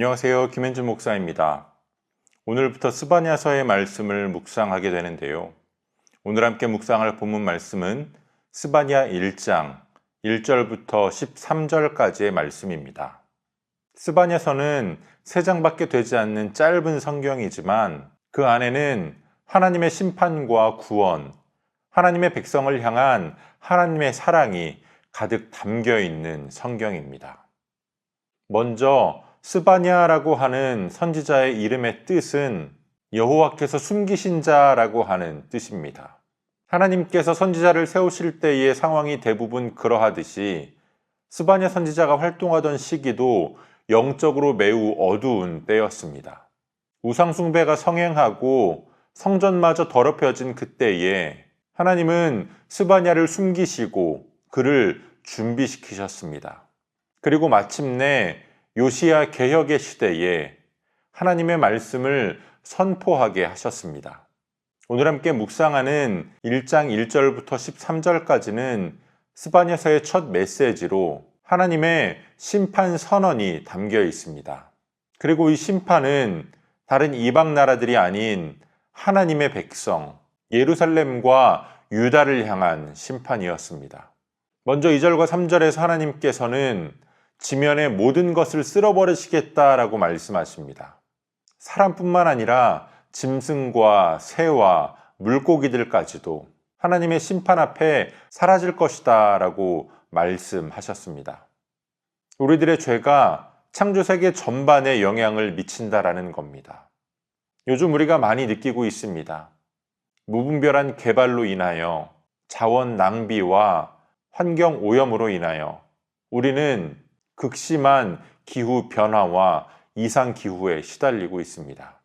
안녕하세요. 김현준 목사입니다. 오늘부터 스바냐서의 말씀을 묵상하게 되는데요. 오늘 함께 묵상할 본문 말씀은 스바냐 1장 1절부터 13절까지의 말씀입니다. 스바냐서는 3장밖에 되지 않는 짧은 성경이지만 그 안에는 하나님의 심판과 구원, 하나님의 백성을 향한 하나님의 사랑이 가득 담겨 있는 성경입니다. 먼저 스바냐라고 하는 선지자의 이름의 뜻은 여호와께서 숨기신 자라고 하는 뜻입니다. 하나님께서 선지자를 세우실 때의 상황이 대부분 그러하듯이 스바냐 선지자가 활동하던 시기도 영적으로 매우 어두운 때였습니다. 우상숭배가 성행하고 성전마저 더럽혀진 그때에 하나님은 스바냐를 숨기시고 그를 준비시키셨습니다. 그리고 마침내 요시야 개혁의 시대에 하나님의 말씀을 선포하게 하셨습니다. 오늘 함께 묵상하는 1장 1절부터 13절까지는 스바냐서의 첫 메시지로 하나님의 심판 선언이 담겨 있습니다. 그리고 이 심판은 다른 이방 나라들이 아닌 하나님의 백성, 예루살렘과 유다를 향한 심판이었습니다. 먼저 2절과 3절에서 하나님께서는 지면의 모든 것을 쓸어버리시겠다라고 말씀하십니다. 사람뿐만 아니라 짐승과 새와 물고기들까지도 하나님의 심판 앞에 사라질 것이다 라고 말씀하셨습니다. 우리들의 죄가 창조세계 전반에 영향을 미친다라는 겁니다. 요즘 우리가 많이 느끼고 있습니다. 무분별한 개발로 인하여 자원 낭비와 환경 오염으로 인하여 우리는 극심한 기후 변화와 이상 기후에 시달리고 있습니다.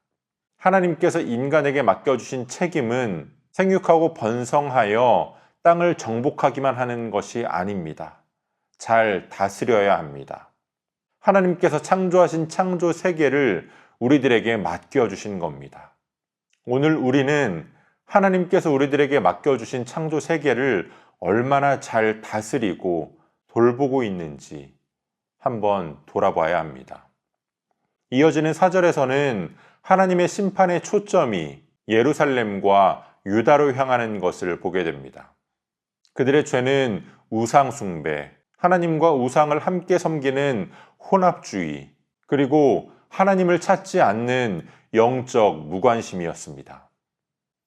하나님께서 인간에게 맡겨주신 책임은 생육하고 번성하여 땅을 정복하기만 하는 것이 아닙니다. 잘 다스려야 합니다. 하나님께서 창조하신 창조 세계를 우리들에게 맡겨주신 겁니다. 오늘 우리는 하나님께서 우리들에게 맡겨주신 창조 세계를 얼마나 잘 다스리고 돌보고 있는지 한번 돌아봐야 합니다. 이어지는 4절에서는 하나님의 심판의 초점이 예루살렘과 유다로 향하는 것을 보게 됩니다. 그들의 죄는 우상 숭배, 하나님과 우상을 함께 섬기는 혼합주의, 그리고 하나님을 찾지 않는 영적 무관심이었습니다.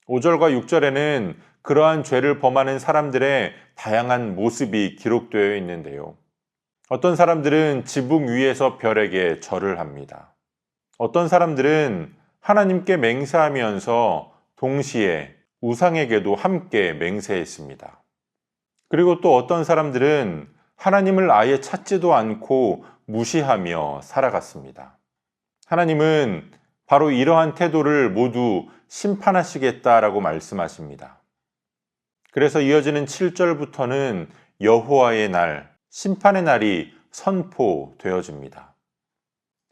5절과 6절에는 그러한 죄를 범하는 사람들의 다양한 모습이 기록되어 있는데요. 어떤 사람들은 지붕 위에서 별에게 절을 합니다. 어떤 사람들은 하나님께 맹세하면서 동시에 우상에게도 함께 맹세했습니다. 그리고 또 어떤 사람들은 하나님을 아예 찾지도 않고 무시하며 살아갔습니다. 하나님은 바로 이러한 태도를 모두 심판하시겠다라고 말씀하십니다. 그래서 이어지는 7절부터는 여호와의 날, 심판의 날이 선포되어집니다.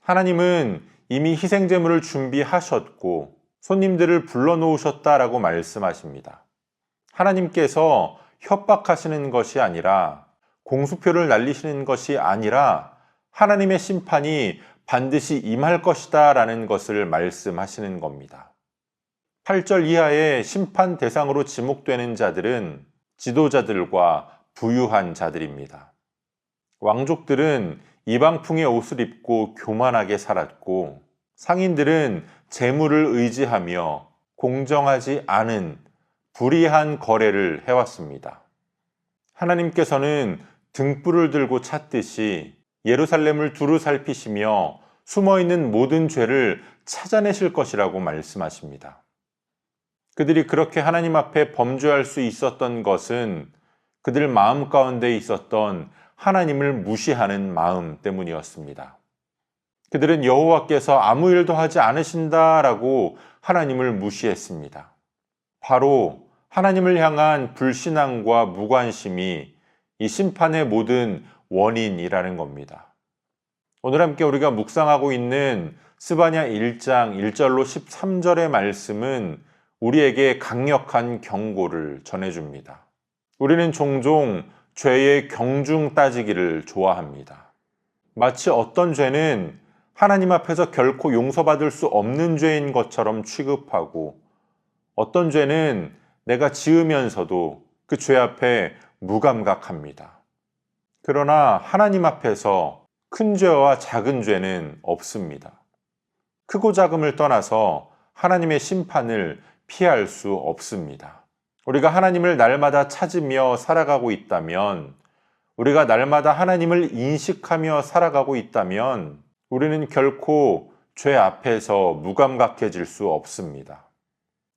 하나님은 이미 희생제물을 준비하셨고 손님들을 불러놓으셨다라고 말씀하십니다. 하나님께서 협박하시는 것이 아니라 공수표를 날리시는 것이 아니라 하나님의 심판이 반드시 임할 것이다 라는 것을 말씀하시는 겁니다. 8절 이하의 심판 대상으로 지목되는 자들은 지도자들과 부유한 자들입니다. 왕족들은 이방풍의 옷을 입고 교만하게 살았고 상인들은 재물을 의지하며 공정하지 않은 불의한 거래를 해왔습니다. 하나님께서는 등불을 들고 찾듯이 예루살렘을 두루 살피시며 숨어있는 모든 죄를 찾아내실 것이라고 말씀하십니다. 그들이 그렇게 하나님 앞에 범죄할 수 있었던 것은 그들 마음 가운데 있었던 하나님을 무시하는 마음 때문이었습니다. 그들은 여호와께서 아무 일도 하지 않으신다라고 하나님을 무시했습니다. 바로 하나님을 향한 불신앙과 무관심이 이 심판의 모든 원인이라는 겁니다. 오늘 함께 우리가 묵상하고 있는 스바냐 1장 1절로 13절의 말씀은 우리에게 강력한 경고를 전해줍니다. 우리는 종종 죄의 경중 따지기를 좋아합니다. 마치 어떤 죄는 하나님 앞에서 결코 용서받을 수 없는 죄인 것처럼 취급하고, 어떤 죄는 내가 지으면서도 그 죄 앞에 무감각합니다. 그러나 하나님 앞에서 큰 죄와 작은 죄는 없습니다. 크고 작음을 떠나서 하나님의 심판을 피할 수 없습니다. 우리가 하나님을 날마다 찾으며 살아가고 있다면, 우리가 날마다 하나님을 인식하며 살아가고 있다면 우리는 결코 죄 앞에서 무감각해질 수 없습니다.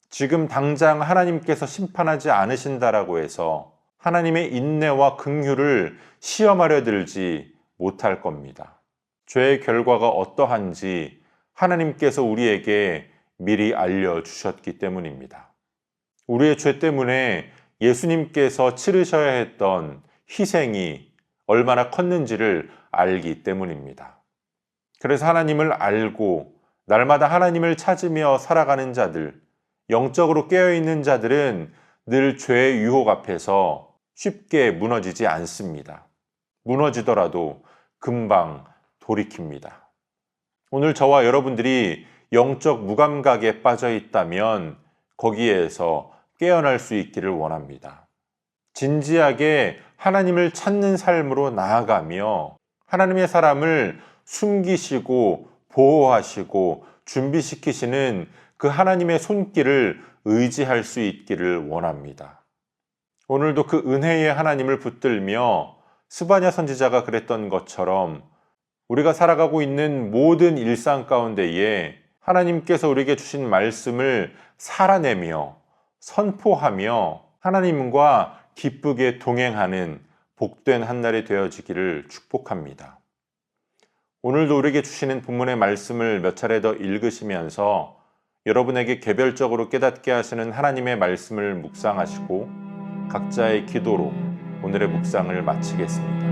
지금 당장 하나님께서 심판하지 않으신다라고 해서 하나님의 인내와 긍휼을 시험하려 들지 못할 겁니다. 죄의 결과가 어떠한지 하나님께서 우리에게 미리 알려주셨기 때문입니다. 우리의 죄 때문에 예수님께서 치르셔야 했던 희생이 얼마나 컸는지를 알기 때문입니다. 그래서 하나님을 알고 날마다 하나님을 찾으며 살아가는 자들, 영적으로 깨어있는 자들은 늘 죄의 유혹 앞에서 쉽게 무너지지 않습니다. 무너지더라도 금방 돌이킵니다. 오늘 저와 여러분들이 영적 무감각에 빠져 있다면 거기에서 깨어날 수 있기를 원합니다. 진지하게 하나님을 찾는 삶으로 나아가며 하나님의 사람을 숨기시고 보호하시고 준비시키시는 그 하나님의 손길을 의지할 수 있기를 원합니다. 오늘도 그 은혜의 하나님을 붙들며 스바냐 선지자가 그랬던 것처럼 우리가 살아가고 있는 모든 일상 가운데에 하나님께서 우리에게 주신 말씀을 살아내며 선포하며 하나님과 기쁘게 동행하는 복된 한 날이 되어지기를 축복합니다. 오늘도 우리에게 주시는 본문의 말씀을 몇 차례 더 읽으시면서 여러분에게 개별적으로 깨닫게 하시는 하나님의 말씀을 묵상하시고 각자의 기도로 오늘의 묵상을 마치겠습니다.